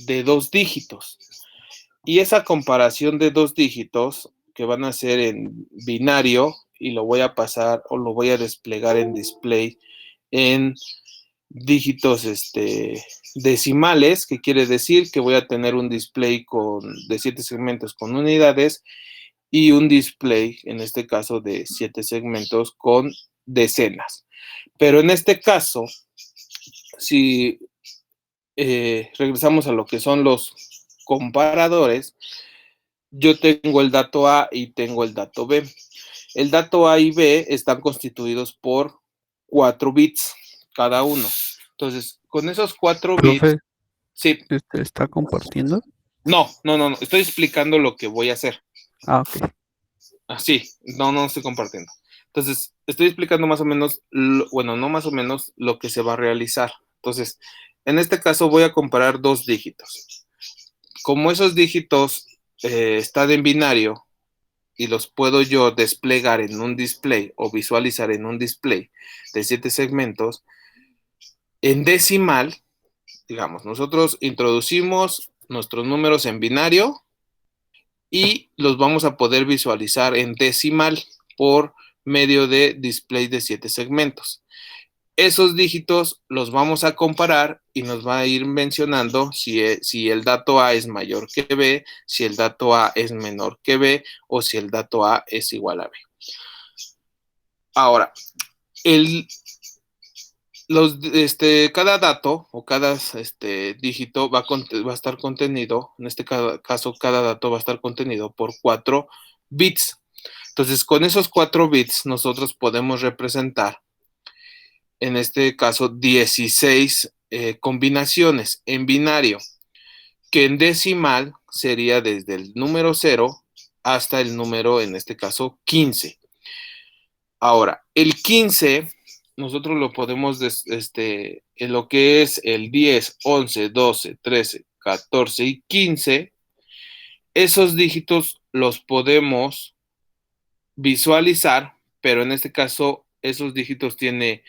de 2 dígitos. Y esa comparación de 2 dígitos que van a ser en binario y lo voy a pasar o lo voy a desplegar en display en dígitos decimales, que quiere decir que voy a tener un display de 7 segmentos con unidades y un display, en este caso, de 7 segmentos con decenas. Pero en este caso, si regresamos a lo que son los comparadores, yo tengo el dato A y tengo el dato B. El dato A y B están constituidos por 4 bits cada uno. Entonces, con esos 4 bits, Profe, sí. ¿está compartiendo? No, estoy explicando lo que voy a hacer. Ah, ok. Así, no estoy compartiendo. Entonces, estoy explicando más o menos, bueno, no más o menos, lo que se va a realizar. Entonces, en este caso voy a comparar 2 dígitos. Como esos dígitos están en binario y los puedo yo desplegar en un display o visualizar en un display de 7 segmentos, en decimal, digamos, nosotros introducimos nuestros números en binario y los vamos a poder visualizar en decimal por medio de display de 7 segmentos. Esos dígitos los vamos a comparar y nos va a ir mencionando si el dato A es mayor que B, si el dato A es menor que B o si el dato A es igual a B. Ahora, cada dato o cada dígito va a estar contenido, en este caso, cada dato va a estar contenido por 4 bits. Entonces, con esos 4 bits, nosotros podemos representar, en este caso, 16 combinaciones en binario, que en decimal sería desde el número 0 hasta el número, en este caso, 15. Ahora, el 15 nosotros lo podemos, en lo que es el 10, 11, 12, 13, 14 y 15, esos dígitos los podemos visualizar, pero en este caso esos dígitos tienen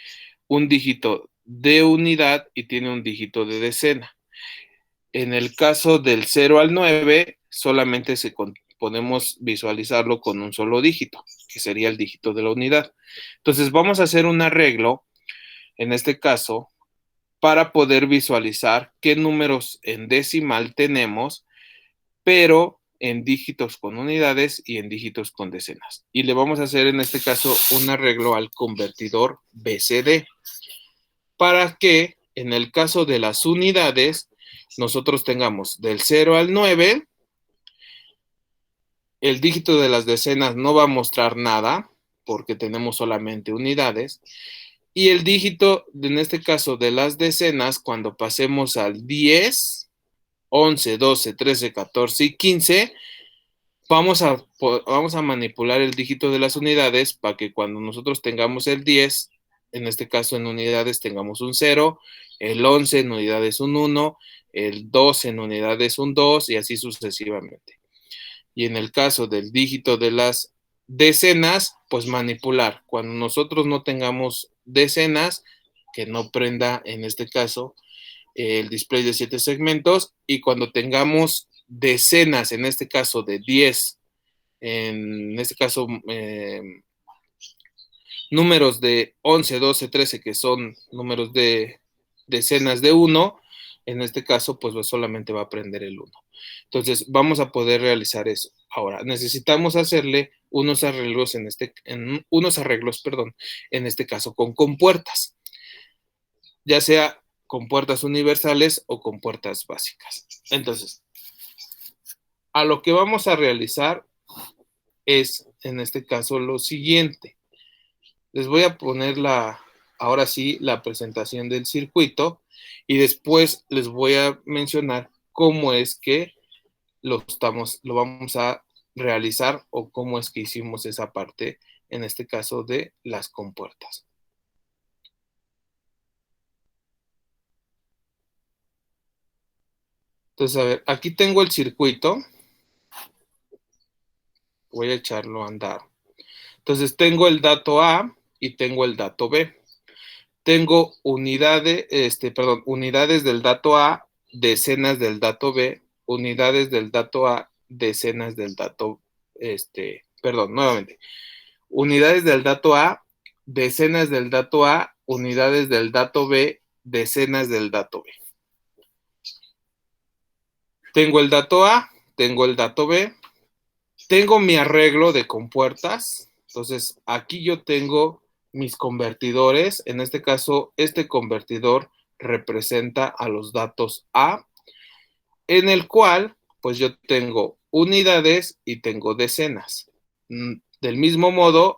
un dígito de unidad y tiene un dígito de decena. En el caso del 0 al 9, solamente podemos visualizarlo con un solo dígito, que sería el dígito de la unidad. Entonces vamos a hacer un arreglo, en este caso, para poder visualizar qué números en decimal tenemos, pero en dígitos con unidades y en dígitos con decenas. Y le vamos a hacer, en este caso, un arreglo al convertidor BCD, para que, en el caso de las unidades, nosotros tengamos del 0 al 9, el dígito de las decenas no va a mostrar nada, porque tenemos solamente unidades, y el dígito, en este caso, de las decenas, cuando pasemos al 10, 11, 12, 13, 14 y 15, vamos a manipular el dígito de las unidades para que cuando nosotros tengamos el 10, en este caso en unidades tengamos un 0, el 11 en unidades un 1, el 12 en unidades un 2 y así sucesivamente. Y en el caso del dígito de las decenas, pues manipular. Cuando nosotros no tengamos decenas, que no prenda en este caso el display de 7 segmentos, y cuando tengamos decenas, en este caso de 10, en este caso números de 11, 12, 13, que son números de decenas de 1, en este caso pues solamente va a prender el 1. Entonces vamos a poder realizar eso. Ahora, necesitamos hacerle unos arreglos en este caso con compuertas, ya sea compuertas universales o compuertas básicas. Entonces, a lo que vamos a realizar es, en este caso, lo siguiente. Les voy a poner ahora sí, la presentación del circuito y después les voy a mencionar cómo es que lo vamos a realizar o cómo es que hicimos esa parte, en este caso de las compuertas. Entonces, a ver, aquí tengo el circuito. Voy a echarlo a andar. Entonces, tengo el dato A y tengo el dato B. Tengo unidades del dato A decenas del dato B, unidades del dato A, decenas del dato, nuevamente, unidades del dato A, decenas del dato A, unidades del dato B, decenas del dato B. Tengo el dato A, tengo el dato B, tengo mi arreglo de compuertas. Entonces, aquí yo tengo mis convertidores. En este caso, este convertidor representa a los datos A, en el cual, pues yo tengo unidades y tengo decenas. Del mismo modo,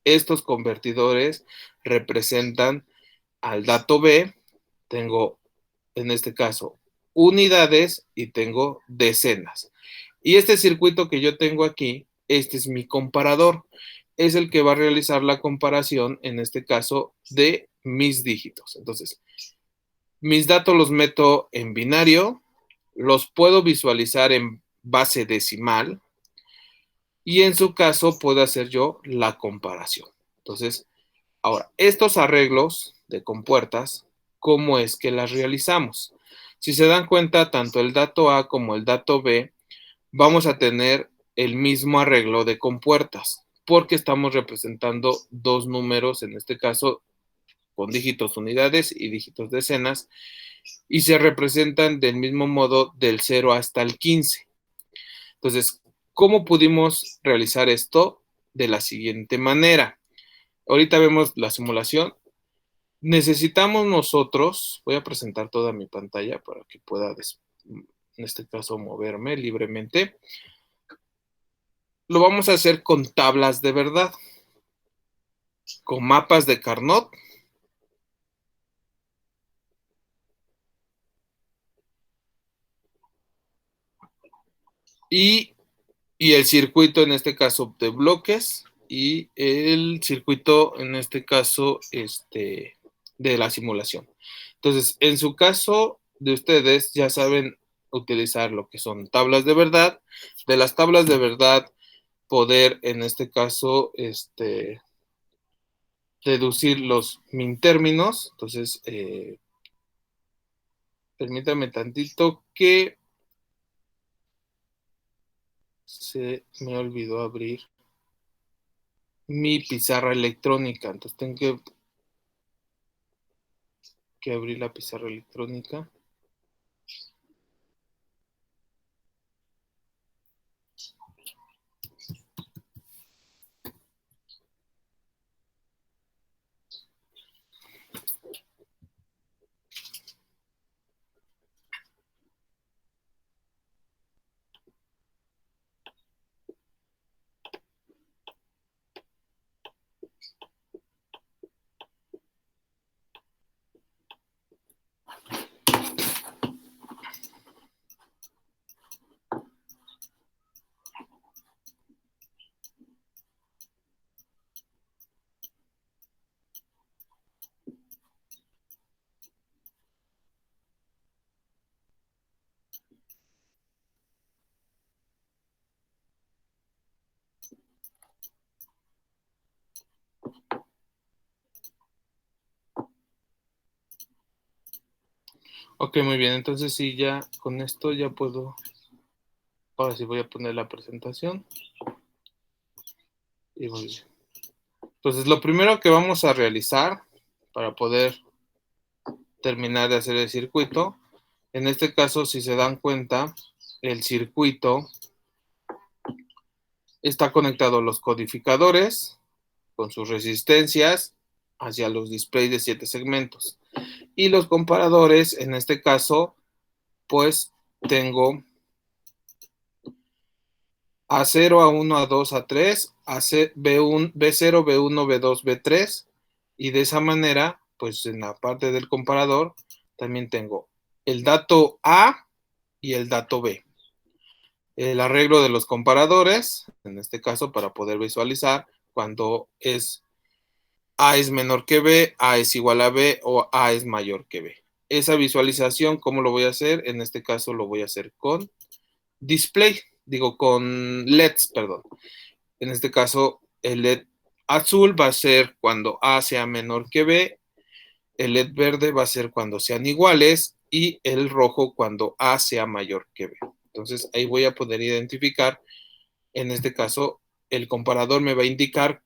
estos convertidores representan al dato B. Tengo, en este caso, unidades y tengo decenas. Y este circuito que yo tengo aquí, este es mi comparador. Es el que va a realizar la comparación, en este caso, de mis dígitos. Entonces, mis datos los meto en binario, los puedo visualizar en base decimal y en su caso puedo hacer yo la comparación. Entonces, ahora, estos arreglos de compuertas, ¿cómo es que las realizamos? Si se dan cuenta, tanto el dato A como el dato B, vamos a tener el mismo arreglo de compuertas, porque estamos representando dos números, en este caso, con dígitos unidades y dígitos decenas, y se representan del mismo modo del 0 hasta el 15. Entonces, ¿cómo pudimos realizar esto? De la siguiente manera. Ahorita vemos la simulación. Necesitamos nosotros, voy a presentar toda mi pantalla para que pueda, en este caso, moverme libremente. Lo vamos a hacer con tablas de verdad, con mapas de Carnot. Y el circuito, en este caso, de bloques. Y el circuito, en este caso, de la simulación. Entonces, en su caso de ustedes, ya saben utilizar lo que son tablas de verdad. De las tablas de verdad, poder, en este caso, deducir los min términos. Entonces, permítame tantito que se me olvidó abrir mi pizarra electrónica. Entonces tengo que abrir la pizarra electrónica. Ok, muy bien. Entonces sí, ya con esto ya puedo. Ahora sí voy a poner la presentación. Y muy bien. Entonces lo primero que vamos a realizar para poder terminar de hacer el circuito, en este caso, si se dan cuenta, el circuito está conectado a los codificadores con sus resistencias hacia los displays de 7 segmentos. Y los comparadores, en este caso, pues tengo A0, A1, A2, A3, B1, B0, B1, B2, B3, y de esa manera, pues en la parte del comparador, también tengo el dato A y el dato B. El arreglo de los comparadores, en este caso, para poder visualizar cuando A es menor que B, A es igual a B o A es mayor que B. Esa visualización, ¿cómo lo voy a hacer? En este caso lo voy a hacer con display, con LEDs, perdón. En este caso, el LED azul va a ser cuando A sea menor que B, el LED verde va a ser cuando sean iguales y el rojo cuando A sea mayor que B. Entonces ahí voy a poder identificar, en este caso, el comparador me va a indicar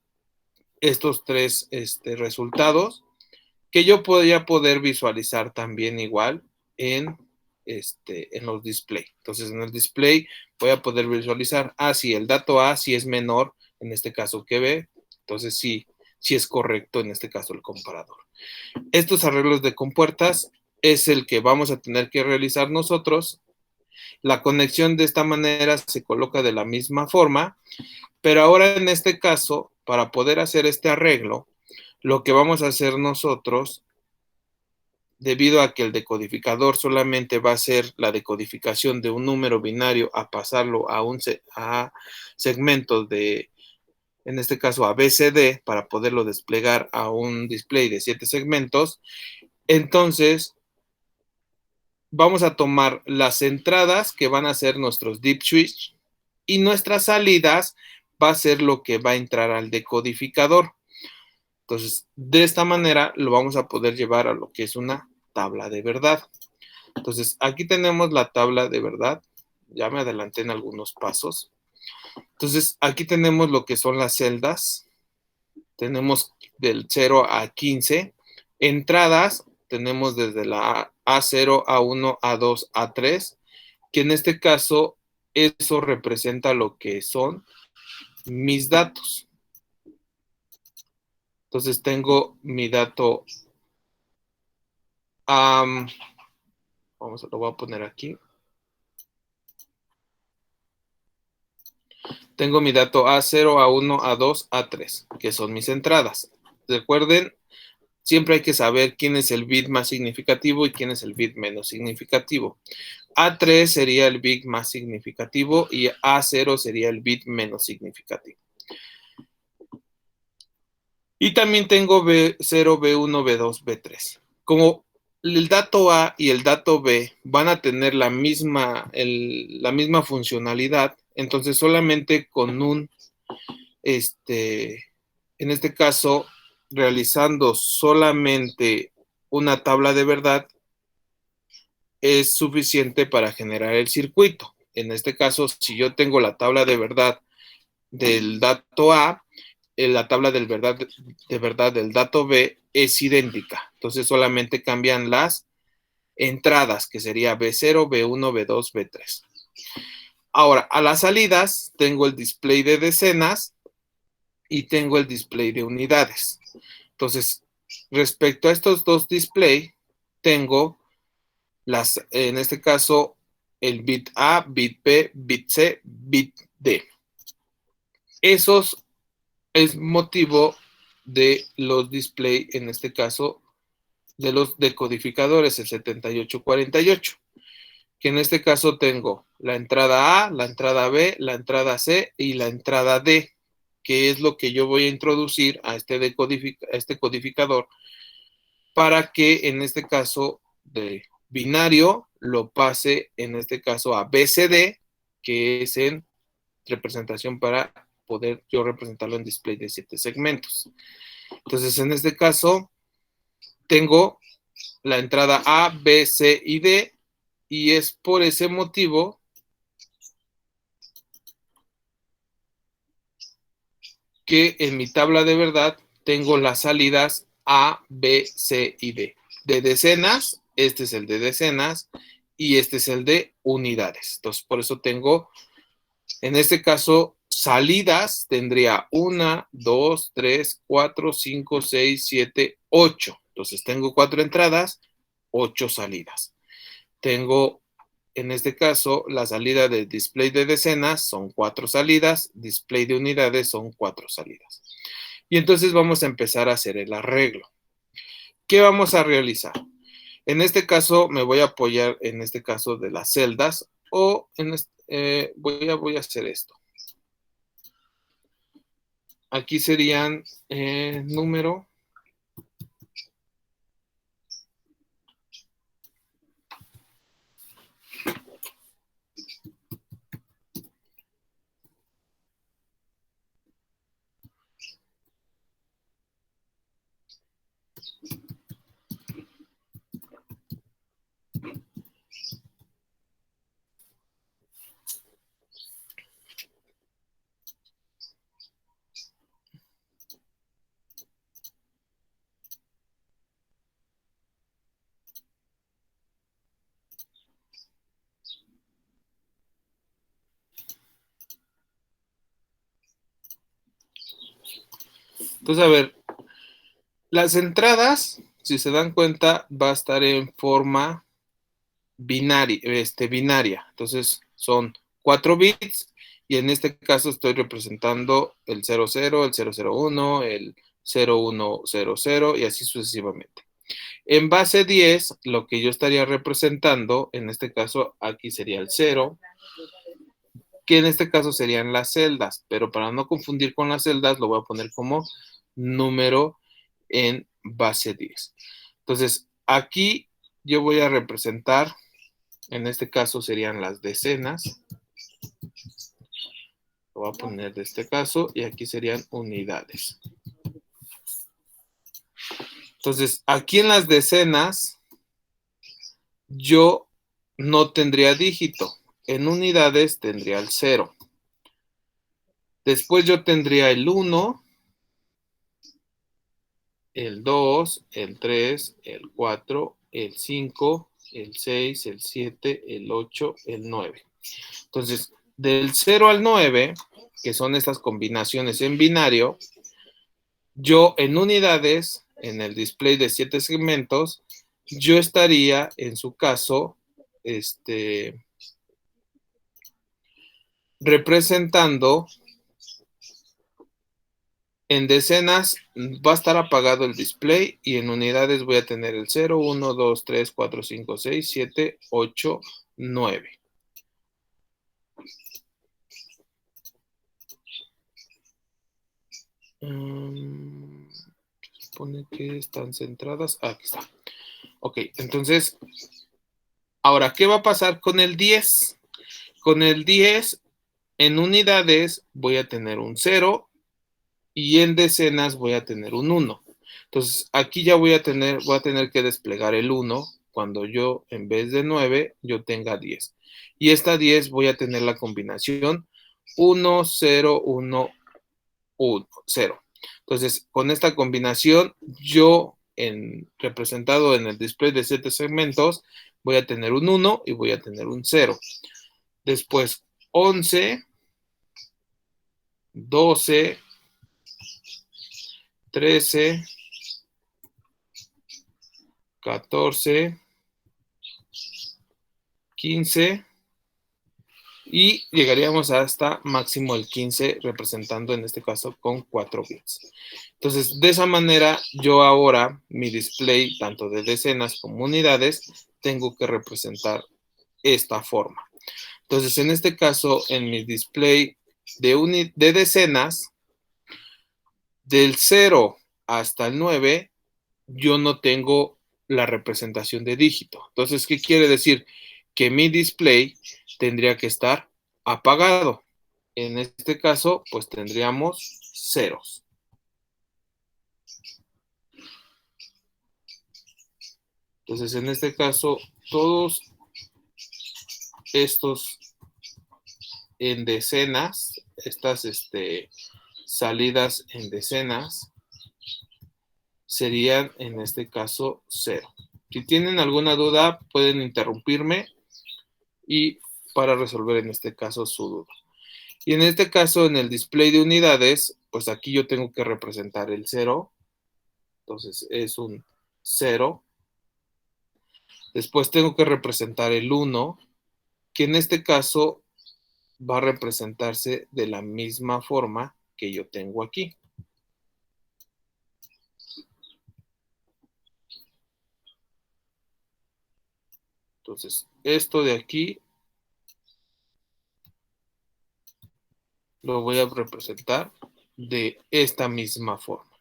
estos tres resultados que yo podría poder visualizar también igual en los display. Entonces en el display voy a poder visualizar, si el dato A si es menor, en este caso que B, entonces sí es correcto en este caso el comparador. Estos arreglos de compuertas es el que vamos a tener que realizar nosotros. La conexión de esta manera se coloca de la misma forma, pero ahora en este caso, para poder hacer este arreglo, lo que vamos a hacer nosotros, debido a que el decodificador solamente va a ser la decodificación de un número binario a pasarlo a segmentos de, en este caso a BCD, para poderlo desplegar a un display de 7 segmentos, entonces vamos a tomar las entradas que van a ser nuestros deep switch y nuestras salidas va a ser lo que va a entrar al decodificador. Entonces, de esta manera lo vamos a poder llevar a lo que es una tabla de verdad. Entonces, aquí tenemos la tabla de verdad. Ya me adelanté en algunos pasos. Entonces, aquí tenemos lo que son las celdas. Tenemos del 0 a 15. Entradas, tenemos desde la A0, A1, A2, A3, que en este caso eso representa lo que son mis datos. Entonces tengo mi dato, lo voy a poner aquí. Tengo mi dato A0, A1, A2, A3, que son mis entradas. Recuerden, siempre hay que saber quién es el bit más significativo y quién es el bit menos significativo. A3 sería el bit más significativo y A0 sería el bit menos significativo. Y también tengo B0, B1, B2, B3. Como el dato A y el dato B van a tener la misma funcionalidad, entonces solamente con en este caso, realizando solamente una tabla de verdad, es suficiente para generar el circuito. En este caso, si yo tengo la tabla de verdad del dato A, la tabla de verdad del dato B es idéntica. Entonces solamente cambian las entradas, que sería B0, B1, B2, B3. Ahora, a las salidas tengo el display de decenas y tengo el display de unidades. Entonces, respecto a estos dos displays, tengo en este caso, el bit A, bit B, bit C, bit D. Esos es motivo de los display, en este caso, de los decodificadores, el 7848, que en este caso tengo la entrada A, la entrada B, la entrada C y la entrada D, que es lo que yo voy a introducir a este codificador para que en este caso de binario lo pase en este caso a BCD, que es en representación para poder yo representarlo en display de 7 segmentos. Entonces, en este caso, tengo la entrada A, B, C y D, y es por ese motivo que en mi tabla de verdad tengo las salidas A, B, C y D. De decenas, este es el de decenas, y este es el de unidades. Entonces, por eso tengo, en este caso, salidas, tendría 1, 2, 3, 4, 5, 6, 7, 8. Entonces, tengo 4 entradas, 8 salidas. Tengo, en este caso, la salida de display de decenas son 4 salidas, display de unidades son 4 salidas. Y entonces vamos a empezar a hacer el arreglo. ¿Qué vamos a realizar? En este caso me voy a apoyar en este caso de las celdas o voy a hacer esto. Aquí serían número. Entonces, a ver, las entradas, si se dan cuenta, va a estar en forma binaria. Entonces, son 4 bits y en este caso estoy representando el 00, el 001, el 0100 y así sucesivamente. En base 10, lo que yo estaría representando, en este caso aquí sería el 0, que en este caso serían las celdas, pero para no confundir con las celdas lo voy a poner como número en base 10. Entonces, aquí yo voy a representar, en este caso serían las decenas, lo voy a poner de este caso, y aquí serían unidades. Entonces, aquí en las decenas, yo no tendría dígito. En unidades tendría el 0. Después yo tendría el 1, el 2, el 3, el 4, el 5, el 6, el 7, el 8, el 9. Entonces, del 0 al 9, que son estas combinaciones en binario, yo en unidades, en el display de 7 segmentos, yo estaría, en su caso, representando en decenas va a estar apagado el display y en unidades voy a tener el 0, 1, 2, 3, 4, 5, 6, 7, 8, 9. Supone que están centradas. Aquí está. Ok, entonces, ahora, ¿qué va a pasar con el 10? Con el 10, en unidades voy a tener un 0 y en decenas voy a tener un 1. Entonces, aquí ya voy a tener que desplegar el 1 cuando yo, en vez de 9, yo tenga 10. Y esta 10 voy a tener la combinación 1, 0, 1, 1, 0. Entonces, con esta combinación, yo, representado en el display de 7 segmentos, voy a tener un 1 y voy a tener un 0. Después, 11, 12, 13, 14, 15 y llegaríamos hasta máximo el 15 representando en este caso con 4 bits. Entonces, de esa manera, yo ahora mi display, tanto de decenas como unidades, tengo que representar esta forma. Entonces, en este caso, en mi display de decenas, del 0 hasta el 9, yo no tengo la representación de dígito. Entonces, ¿qué quiere decir? Que mi display tendría que estar apagado. En este caso, pues tendríamos ceros. Entonces, en este caso, todos estos en decenas, estas salidas en decenas, serían en este caso 0. Si tienen alguna duda, pueden interrumpirme y para resolver en este caso su duda. Y en este caso, en el display de unidades, pues aquí yo tengo que representar el 0. Entonces es un 0. Después tengo que representar el 1, que en este caso va a representarse de la misma forma que yo tengo aquí. Entonces, esto de aquí lo voy a representar de esta misma forma.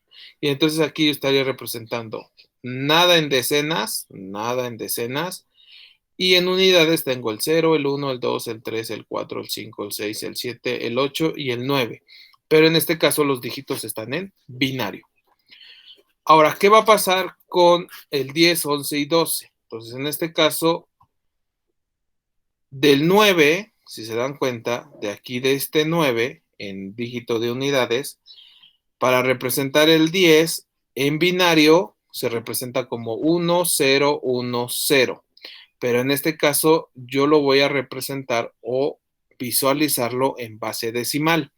Y entonces aquí yo estaría representando nada en decenas, y en unidades tengo el 0, el 1, el 2, el 3, el 4, el 5, el 6, el 7, el 8 y el 9. Pero en este caso los dígitos están en binario. Ahora, ¿qué va a pasar con el 10, 11 y 12? Entonces, en este caso, del 9, si se dan cuenta, de aquí de este 9, en dígito de unidades, para representar el 10, en binario, se representa como 1, 0, 1, 0. Pero en este caso, yo lo voy a representar o visualizarlo en base decimal.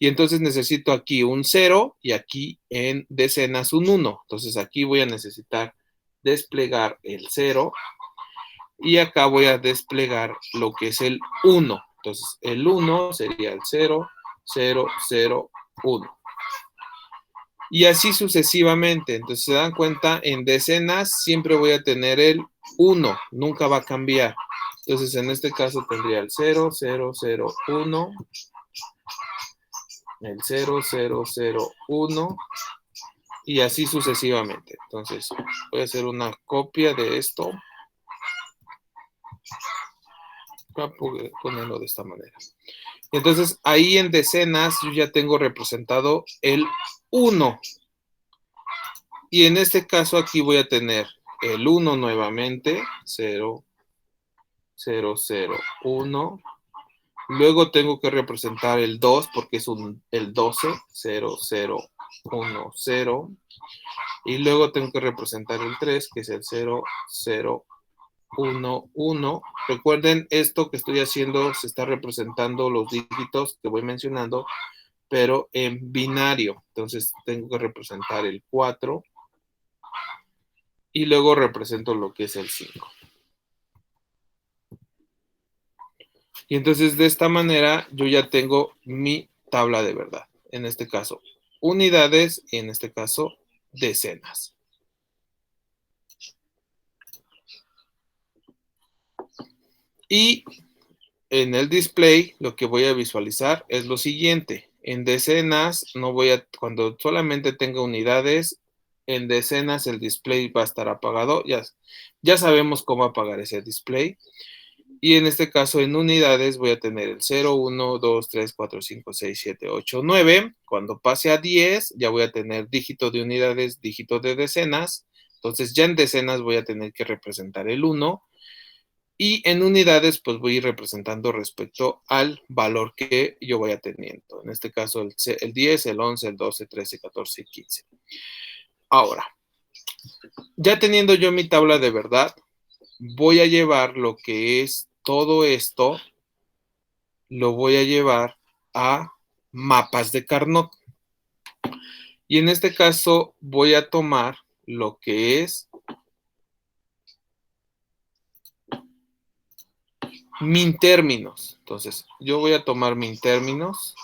y entonces necesito aquí un 0 y aquí en decenas un 1. Entonces aquí voy a necesitar desplegar el 0 y acá voy a desplegar lo que es el 1. Entonces el 1 sería el 0, 0, 0, 1. Y así sucesivamente. Entonces se dan cuenta, en decenas siempre voy a tener el 1, nunca va a cambiar. Entonces en este caso tendría el 0, 0, 0, 1, el 0, 0, 0, 1 y así sucesivamente. Entonces voy a hacer una copia de esto. Voy a ponerlo de esta manera. Entonces ahí en decenas yo ya tengo representado el 1. Y en este caso aquí voy a tener el 1 nuevamente, 0, 0, 0, 1. Luego tengo que representar el 2 porque es el 12, 0, 0, 1, 0. Y luego tengo que representar el 3, que es el 0, 0, 1, 1. Recuerden, esto que estoy haciendo se está representando los dígitos que voy mencionando, pero en binario. Entonces tengo que representar el 4 y luego represento lo que es el 5. Y entonces de esta manera yo ya tengo mi tabla de verdad. En este caso, unidades y en este caso, decenas. Y en el display lo que voy a visualizar es lo siguiente. En decenas, cuando solamente tenga unidades, en decenas el display va a estar apagado. Ya sabemos cómo apagar ese display. Y en este caso, en unidades, voy a tener el 0, 1, 2, 3, 4, 5, 6, 7, 8, 9. Cuando pase a 10, ya voy a tener dígito de unidades, dígito de decenas. Entonces, ya en decenas voy a tener que representar el 1. Y en unidades, pues voy a ir representando respecto al valor que yo vaya teniendo. En este caso, el 10, el 11, el 12, 13, 14 y 15. Ahora, ya teniendo yo mi tabla de verdad, voy a llevar lo que es todo esto, lo voy a llevar a mapas de Carnot. Y en este caso voy a tomar lo que es min términos. Entonces, yo voy a tomar min términos.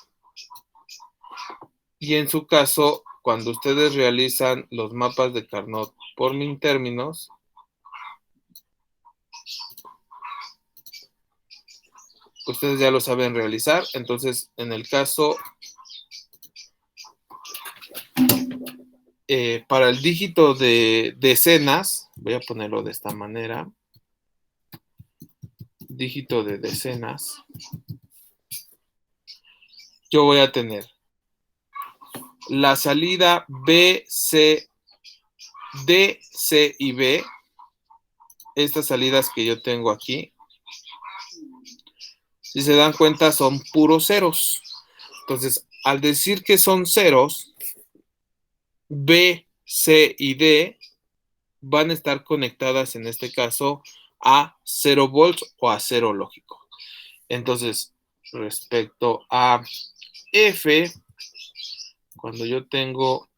Y en su caso, cuando ustedes realizan los mapas de Carnot por min términos, ustedes ya lo saben realizar. Entonces, en el caso, para el dígito de decenas, voy a ponerlo de esta manera, dígito de decenas, yo voy a tener la salida B, C, D, C y B, estas salidas que yo tengo aquí, si se dan cuenta son puros ceros. Entonces, al decir que son ceros, B, C y D van a estar conectadas en este caso a 0 volts o a 0 lógico. Entonces, respecto a F, cuando yo tengo,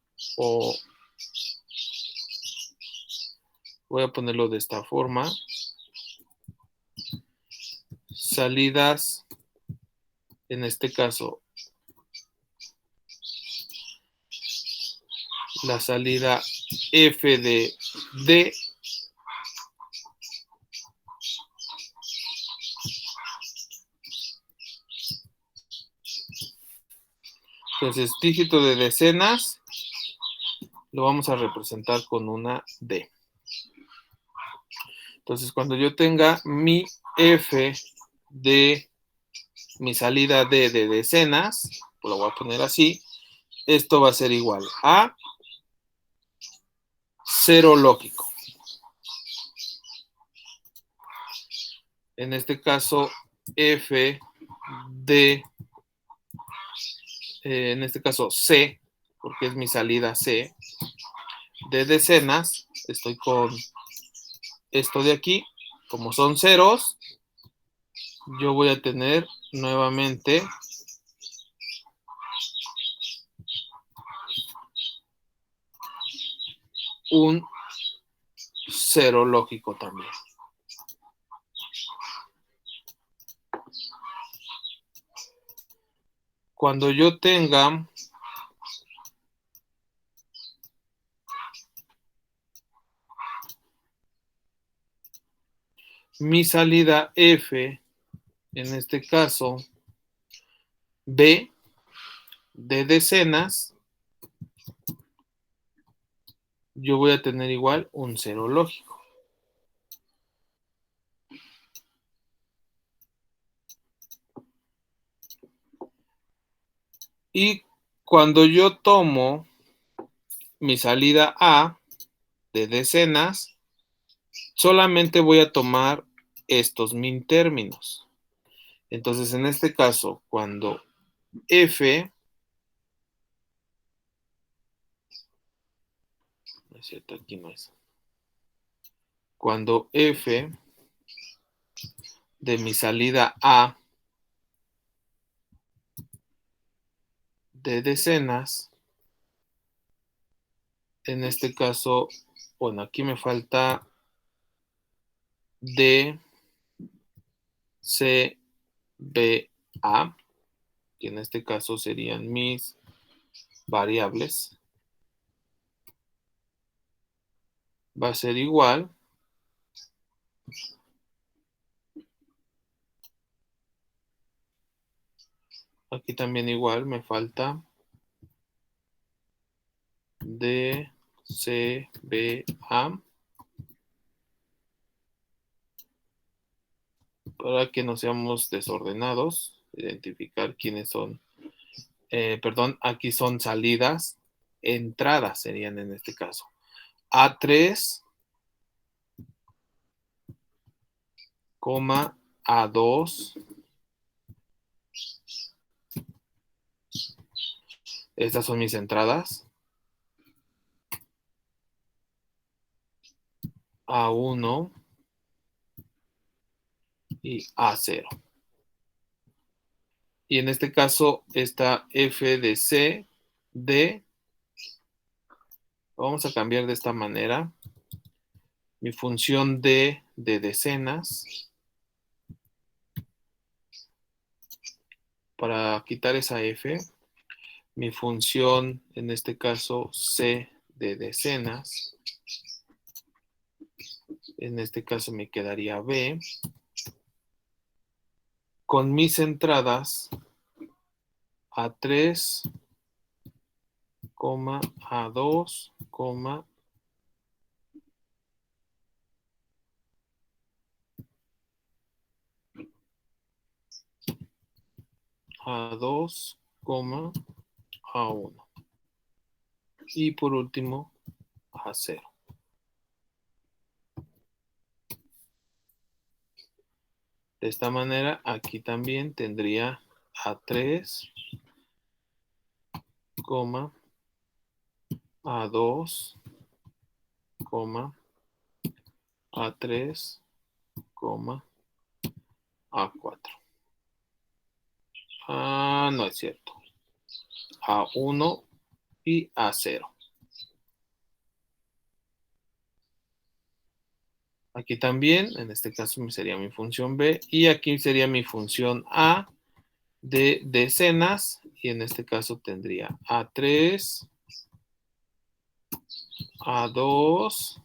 voy a ponerlo de esta forma, salidas, en este caso, la salida F de D entonces dígito de decenas lo vamos a representar con una D. Entonces cuando yo tenga mi F de mi salida D de decenas, pues lo voy a poner así, esto va a ser igual a 0 lógico. En este caso, F de, en este caso C, porque es mi salida C, de decenas, estoy con esto de aquí, como son ceros, yo voy a tener nuevamente un 0 lógico también. Cuando yo tenga mi salida F, en este caso B, de decenas, yo voy a tener igual un 0 lógico. Y cuando yo tomo mi salida A de decenas, solamente voy a tomar estos min términos. Entonces, en este caso, cuando F, no es cierto, aquí no es. Cuando F de mi salida A de decenas, en este caso, bueno, aquí me falta D, C, B, A, que en este caso serían mis variables, va a ser igual aquí también igual me falta D, C, B, A, para que no seamos desordenados, identificar quiénes son, perdón, aquí son salidas, entradas serían en este caso. A3, A2, estas son mis entradas. A1 y A0. Y en este caso, esta F de C, D, vamos a cambiar de esta manera. Mi función D de decenas, para quitar esa F, mi función, en este caso, C de decenas, en este caso me quedaría B, con mis entradas A3, A2, A2, A1. Y por último, A0. De esta manera, aquí también tendría A3, A2, A3, A4. No es cierto. A1 y A0. Aquí también, en este caso sería mi función B, y aquí sería mi función A de decenas, y en este caso tendría A3, A2,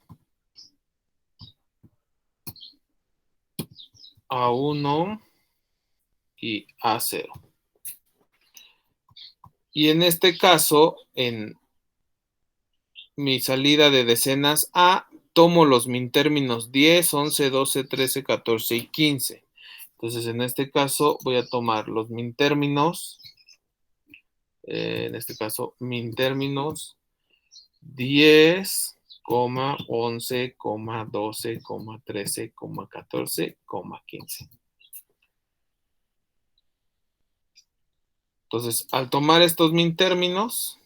A1 y A0. Y en este caso, en mi salida de decenas A, tomo los min términos 10, 11, 12, 13, 14 y 15. Entonces, en este caso, voy a tomar los min términos, en este caso, min términos 10, 11, 12, 13, 14, 15. Entonces, al tomar estos min términos,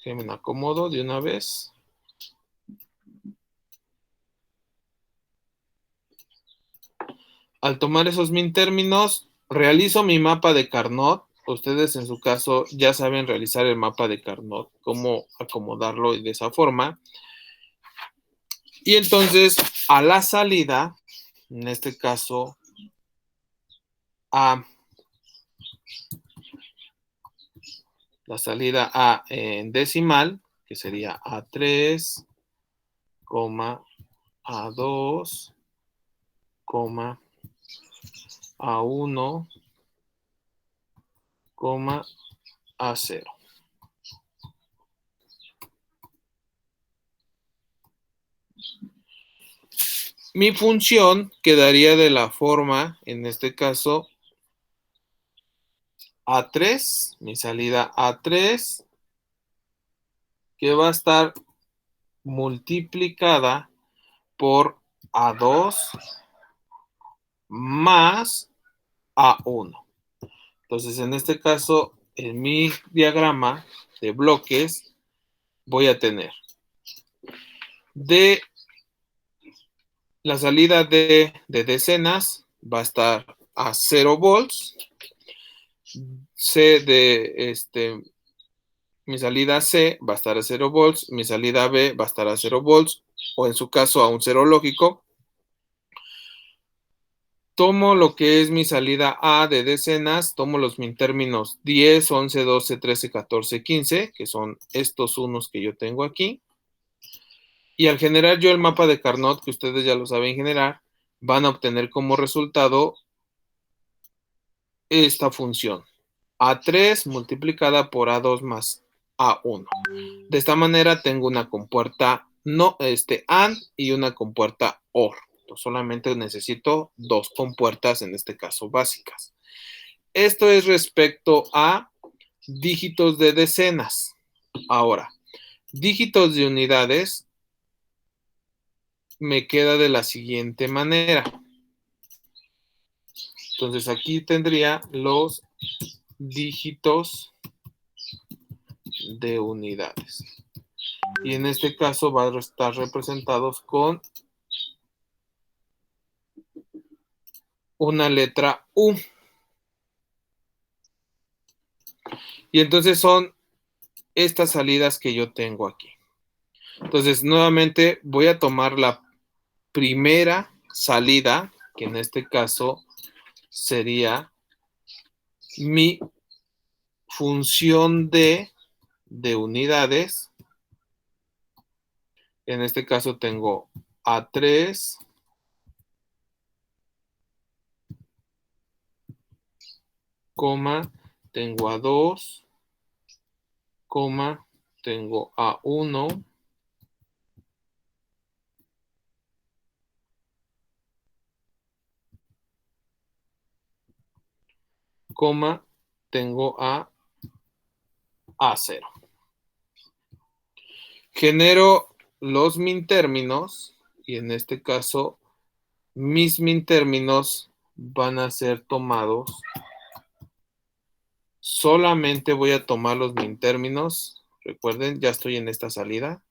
me acomodo de una vez. Al tomar esos min términos, realizo mi mapa de Carnot, ustedes en su caso ya saben realizar el mapa de Carnot, cómo acomodarlo de esa forma. Y entonces a la salida, en este caso, a la salida A en decimal, que sería A3, A2, A1, A0. Mi función quedaría de la forma, en este caso, A3, mi salida A3, que va a estar multiplicada por A2 más A1. Entonces, en este caso, en mi diagrama de bloques, voy a tener de la salida de decenas, va a estar a 0 volts. C de mi salida C va a estar a 0 volts, mi salida B va a estar a 0 volts, o en su caso a un cero lógico. Tomo lo que es mi salida A de decenas, tomo los mintérminos 10, 11, 12, 13, 14, 15, que son estos unos que yo tengo aquí. Y al generar yo el mapa de Carnot, que ustedes ya lo saben generar, van a obtener como resultado esta función. A3 multiplicada por A2 más A1. De esta manera tengo una compuerta AND y una compuerta OR. Solamente necesito dos compuertas, en este caso básicas. Esto es respecto a dígitos de decenas. Ahora, dígitos de unidades me queda de la siguiente manera. Entonces aquí tendría los dígitos de unidades. Y en este caso van a estar representados con una letra U. Y entonces son estas salidas que yo tengo aquí. Entonces, nuevamente voy a tomar la primera salida, que en este caso sería mi función de unidades. En este caso tengo A3, tengo A2, tengo A1, tengo A0. Genero los mintérminos y en este caso mis mintérminos van a ser tomados. Solamente voy a tomar los mintérminos. Recuerden, ya estoy en esta salida.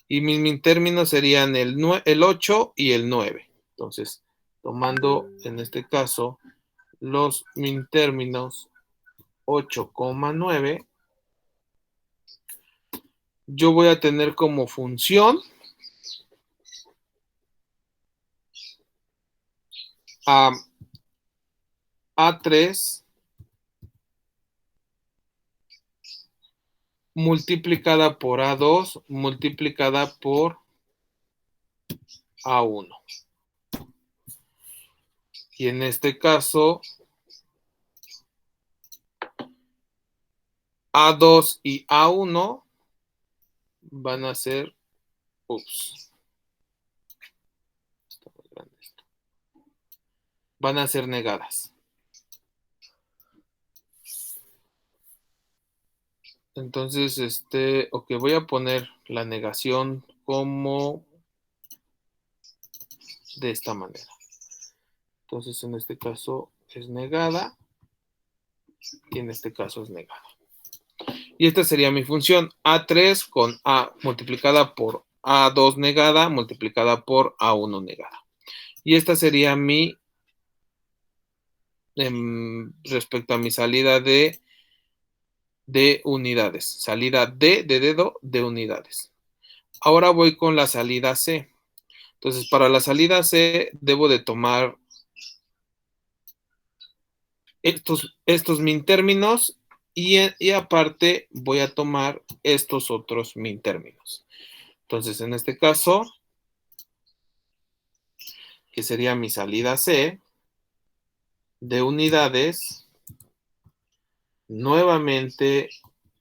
Y mis mintérminos serían el 8 y el 9. Entonces, tomando en este caso los mintérminos 8,9, yo voy a tener como función a A3 multiplicada por A2 multiplicada por A1. Y en este caso, A2 y A1 van a ser, van a ser negadas. Entonces, ok, voy a poner la negación como de esta manera. Entonces, en este caso es negada y en este caso es negada. Y esta sería mi función, A3 con A multiplicada por A2 negada multiplicada por A1 negada. Y esta sería mi respecto a mi salida de unidades. Salida D de dedo de unidades. Ahora voy con la salida C. Entonces, para la salida C debo de tomar estos min términos y aparte voy a tomar estos otros min términos. Entonces, en este caso, que sería mi salida C de unidades, nuevamente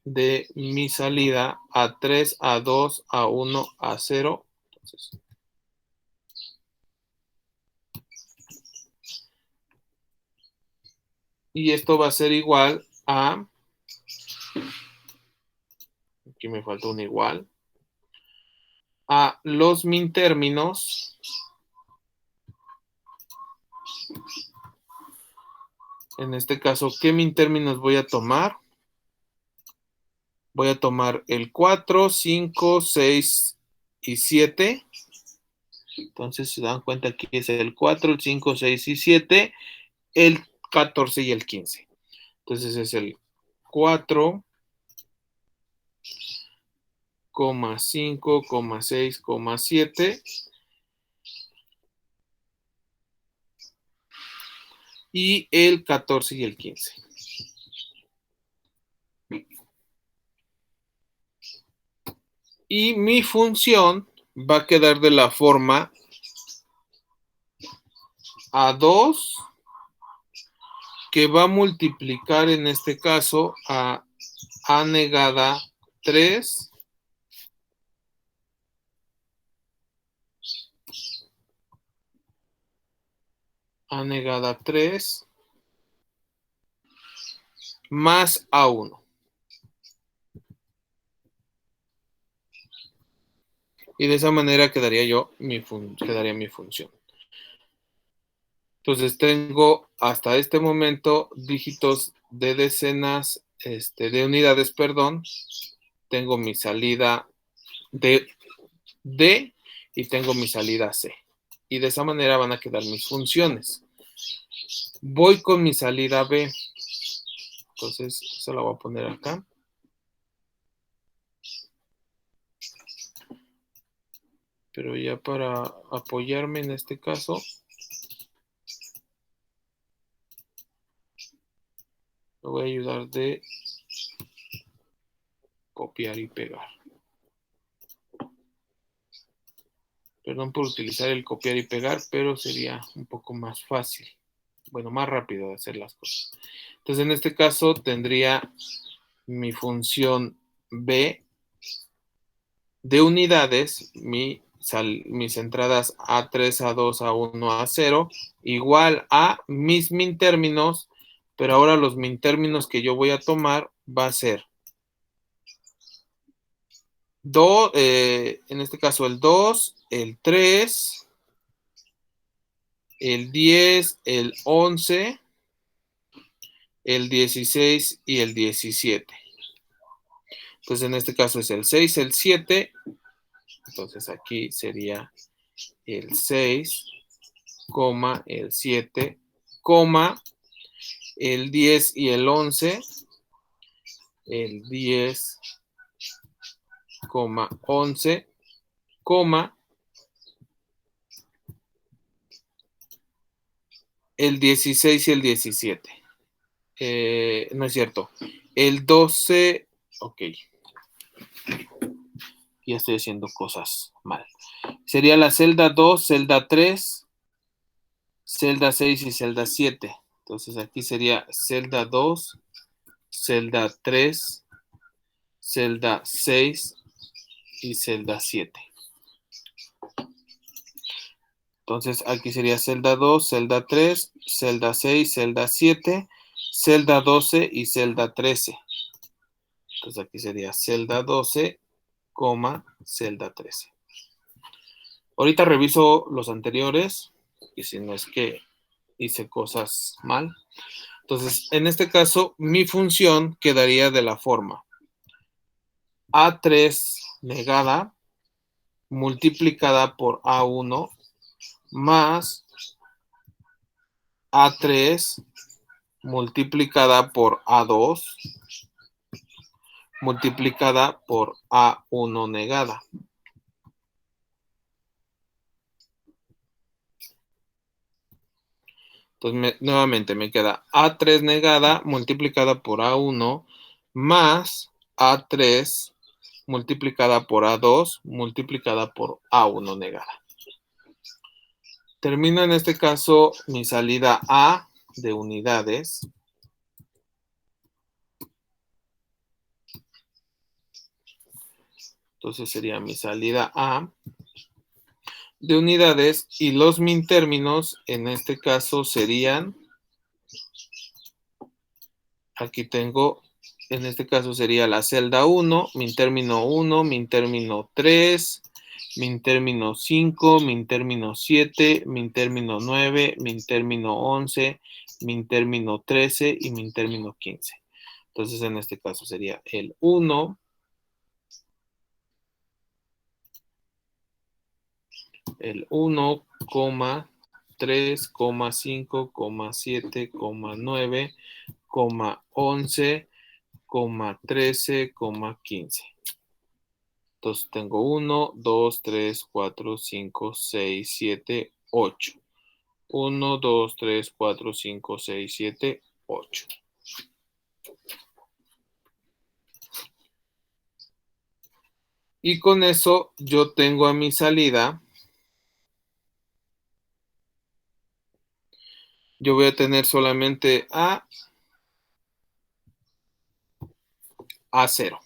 de mi salida A3, A2, A1, A0. Entonces, y esto va a ser igual a, aquí me falta un igual, a los min términos. En este caso, ¿qué min términos voy a tomar? Voy a tomar el 4, 5, 6 y 7. Entonces, se dan cuenta que es el 4, el 5, 6 y 7, el 14 y el 15. Entonces, es el 4, 5, 6, 7 y el 14 y el 15. Y mi función va a quedar de la forma A2, que va a multiplicar en este caso a negada 3 a negada 3 más A1. Y de esa manera quedaría mi función. Entonces tengo hasta este momento dígitos de decenas, de unidades, perdón. Tengo mi salida de D y tengo mi salida C. Y de esa manera van a quedar mis funciones. Voy con mi salida B. Entonces, eso la voy a poner acá. Pero ya para apoyarme en este caso, me voy a ayudar de copiar y pegar. Perdón por utilizar el copiar y pegar, pero sería un poco más fácil. Bueno, más rápido de hacer las cosas. Entonces, en este caso, tendría mi función B de unidades, mis entradas A3, A2, A1, A0, igual a mis min términos, pero ahora los min términos que yo voy a tomar va a ser en este caso el 2, el 3, el 10, el 11, el 16 y el 17. Entonces en este caso es el 6, el 7. Entonces aquí sería el 6, el 7, el 10 y el 11, el 10, 11, el 16 y el 17. No es cierto. El 12, ok. Ya estoy haciendo cosas mal. Sería la celda 2, celda 3, celda 6 y celda 7. Entonces aquí sería celda 2, celda 3, celda 6 y celda 7. Entonces aquí sería celda 2, celda 3, celda 6, celda 7, celda 12 y celda 13. Entonces aquí sería celda 12, celda 13. Ahorita reviso los anteriores y si no es que hice cosas mal. Entonces, en este caso, mi función quedaría de la forma A3 negada multiplicada por A1 más A3 multiplicada por A2 multiplicada por A1 negada. Entonces, nuevamente me queda A3 negada multiplicada por A1 más A3 multiplicada por A2 multiplicada por A1 negada. Termino en este caso mi salida A de unidades. Entonces sería mi salida A de unidades y los min términos en este caso serían, aquí tengo, en este caso sería la celda 1, min término 1, min término 3, min término 5, min término 7, min término 9, min término 11, min término 13 y min término 15. Entonces en este caso sería el 1, el 1, 3, 5, 7, 9, 11, 13, 15. Entonces tengo 1, 2, 3, 4, 5, 6, 7, 8. 1, 2, 3, 4, 5, 6, 7, 8. Y con eso yo tengo a mi salida. Yo voy a tener solamente A0.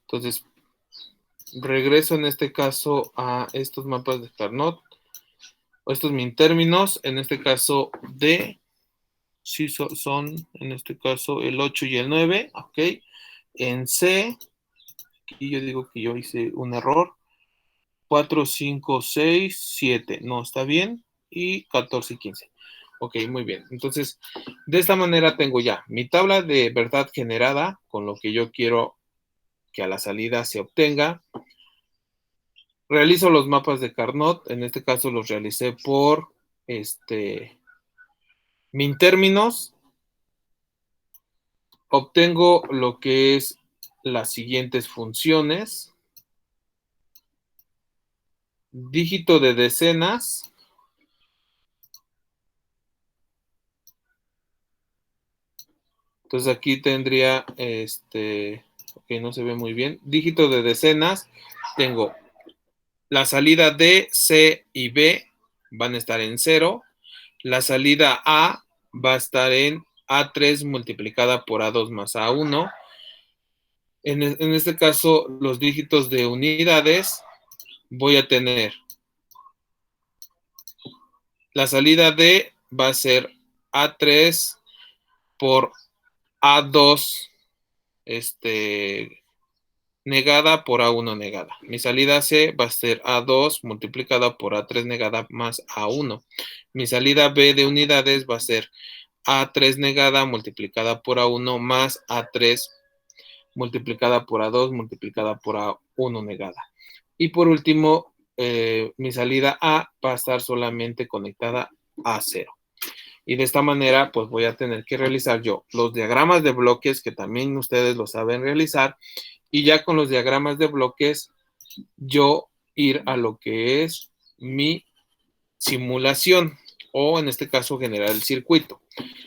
Entonces, regreso en este caso a estos mapas de Carnot, o estos min términos, en este caso D, sí son, en este caso, el 8 y el 9, ok. En C, aquí yo digo que yo hice un error, 4, 5, 6, 7, no, está bien, y 14 y 15. Ok, muy bien. Entonces, de esta manera tengo ya mi tabla de verdad generada con lo que yo quiero que a la salida se obtenga. Realizo los mapas de Carnot, en este caso los realicé por min términos. Obtengo lo que es las siguientes funciones. Dígito de decenas. Entonces aquí tendría, ok, no se ve muy bien. Dígito de decenas. Tengo la salida D, C y B van a estar en 0. La salida A va a estar en A3 multiplicada por A2 más A1. En este caso, los dígitos de unidades, voy a tener la salida D va a ser A3 por A2 negada por A1 negada. Mi salida C va a ser A2 multiplicada por A3 negada más A1. Mi salida B de unidades va a ser A3 negada multiplicada por A1 más A3 multiplicada por A2 multiplicada por A1 negada. Y por último, mi salida A va a estar solamente conectada a 0. Y de esta manera, pues voy a tener que realizar yo los diagramas de bloques, que también ustedes lo saben realizar, y ya con los diagramas de bloques, yo ir a lo que es mi simulación, o en este caso generar el circuito.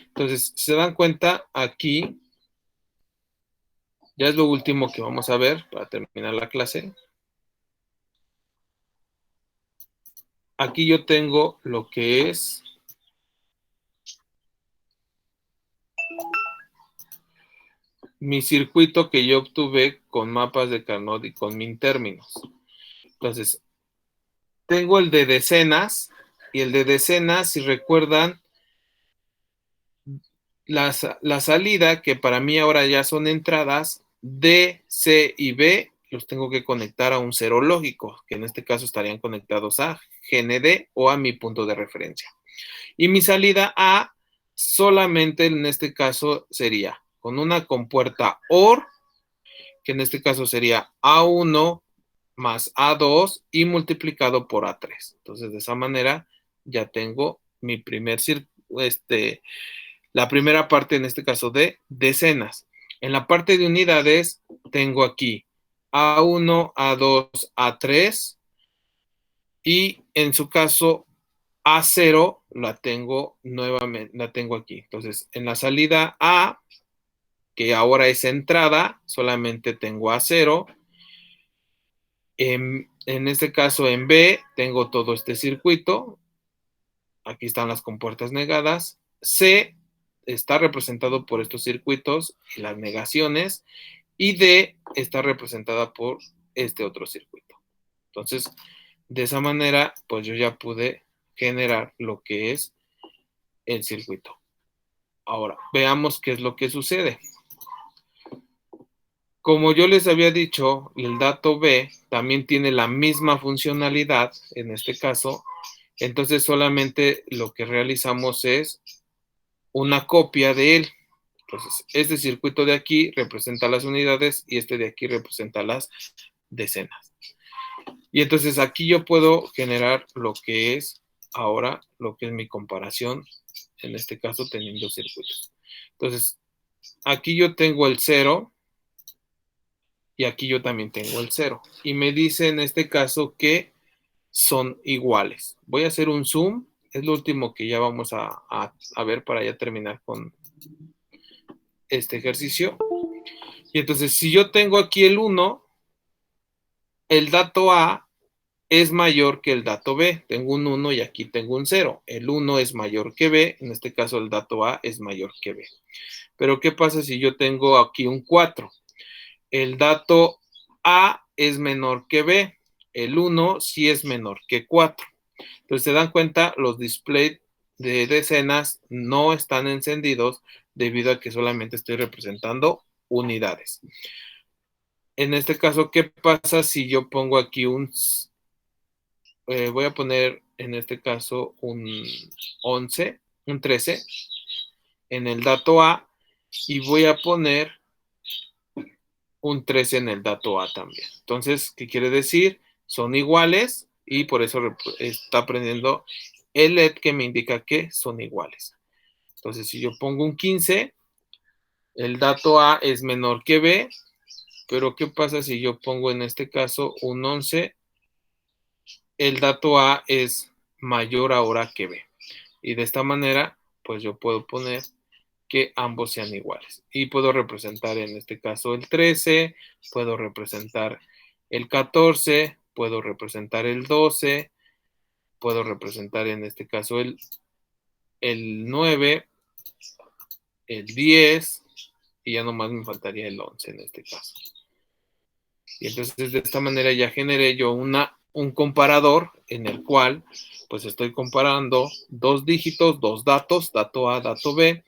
Entonces, si se dan cuenta, aquí ya es lo último que vamos a ver para terminar la clase. Aquí yo tengo lo que es mi circuito que yo obtuve con mapas de Carnot y con min términos. Entonces, tengo el de decenas, y el de decenas, si recuerdan, la salida, que para mí ahora ya son entradas, D, C y B, los tengo que conectar a un cero lógico, que en este caso estarían conectados a GND o a mi punto de referencia. Y mi salida A solamente en este caso sería con una compuerta OR, que en este caso sería A1 más A2 y multiplicado por A3. Entonces, de esa manera ya tengo mi primer la primera parte, en este caso, de decenas. En la parte de unidades, tengo aquí A1, A2, A3 y en su caso A0 la tengo nuevamente, la tengo aquí. Entonces, en la salida A, que ahora es entrada, solamente tengo A0. En este caso, en B, tengo todo este circuito. Aquí están las compuertas negadas. C está representado por estos circuitos y las negaciones. Y D está representada por este otro circuito. Entonces, de esa manera, pues yo ya pude generar lo que es el circuito. Ahora, veamos qué es lo que sucede. Como yo les había dicho, el dato B también tiene la misma funcionalidad, en este caso, entonces solamente lo que realizamos es una copia de él. Entonces, este circuito de aquí representa las unidades y este de aquí representa las decenas. Y entonces aquí yo puedo generar lo que es ahora, lo que es mi comparación, en este caso teniendo circuitos. Entonces, aquí yo tengo el 0 y aquí yo también tengo el 0. Y me dice en este caso que son iguales. Voy a hacer un zoom, es lo último que ya vamos a ver para ya terminar con este ejercicio. Y entonces, si yo tengo aquí el 1, el dato A es mayor que el dato B. Tengo un 1 y aquí tengo un 0. El 1 es mayor que B, en este caso el dato A es mayor que B. Pero ¿qué pasa si yo tengo aquí un 4? El dato A es menor que B. El 1 sí es menor que 4. Entonces, se dan cuenta, los displays de decenas no están encendidos debido a que solamente estoy representando unidades. En este caso, ¿qué pasa si yo pongo aquí voy a poner en este caso un 11, un 13 en el dato A y voy a poner un 13 en el dato A también? Entonces, ¿qué quiere decir? Son iguales y por eso está prendiendo el LED que me indica que son iguales. Entonces, si yo pongo un 15, el dato A es menor que B, pero ¿qué pasa si yo pongo en este caso un 11? El dato A es mayor ahora que B. Y de esta manera, pues yo puedo poner que ambos sean iguales. Y puedo representar en este caso el 13, puedo representar el 14, puedo representar el 12, puedo representar en este caso el 9, el 10, y ya nomás me faltaría el 11 en este caso. Y entonces de esta manera ya generé yo un comparador en el cual pues estoy comparando dos dígitos, dos datos, dato A, dato B.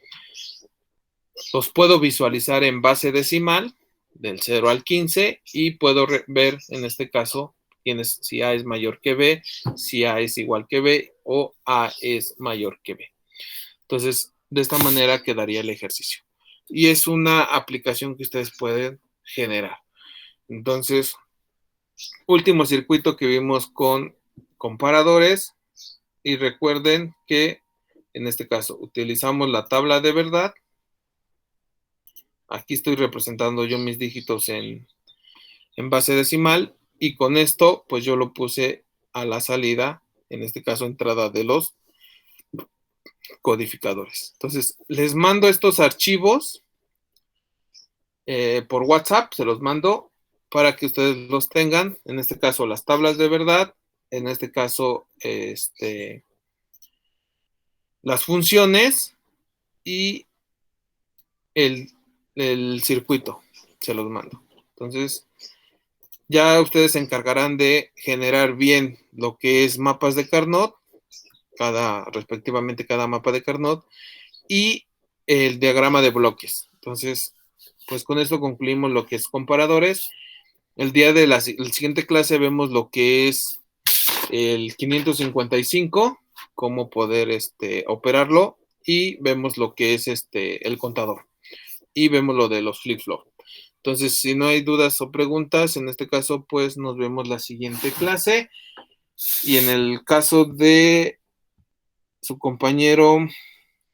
Los puedo visualizar en base decimal del 0 al 15 y puedo ver en este caso si A es mayor que B, si A es igual que B o A es mayor que B. Entonces, de esta manera quedaría el ejercicio. Y es una aplicación que ustedes pueden generar. Entonces, último circuito que vimos con comparadores. Y recuerden que en este caso utilizamos la tabla de verdad. Aquí estoy representando yo mis dígitos en base decimal y con esto pues yo lo puse a la salida, en este caso entrada de los codificadores. Entonces les mando estos archivos por WhatsApp, se los mando para que ustedes los tengan, en este caso las tablas de verdad, en este caso las funciones y el circuito, se los mando. Entonces, ya ustedes se encargarán de generar bien lo que es mapas de Carnot, respectivamente cada mapa de Carnot, y el diagrama de bloques. Entonces, pues con esto concluimos lo que es comparadores. El día de la siguiente clase vemos lo que es el 555, cómo poder operarlo, y vemos lo que es el contador. Y vemos lo de los flip-flop. Entonces, si no hay dudas o preguntas, en este caso, pues nos vemos la siguiente clase. Y en el caso de su compañero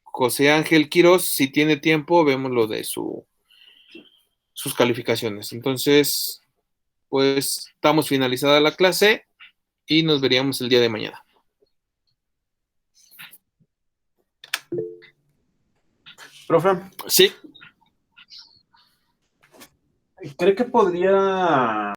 José Ángel Quiroz, si tiene tiempo, vemos lo de sus calificaciones. Entonces, pues estamos finalizada la clase y nos veríamos el día de mañana. Profe, Sí. ¿cree que podría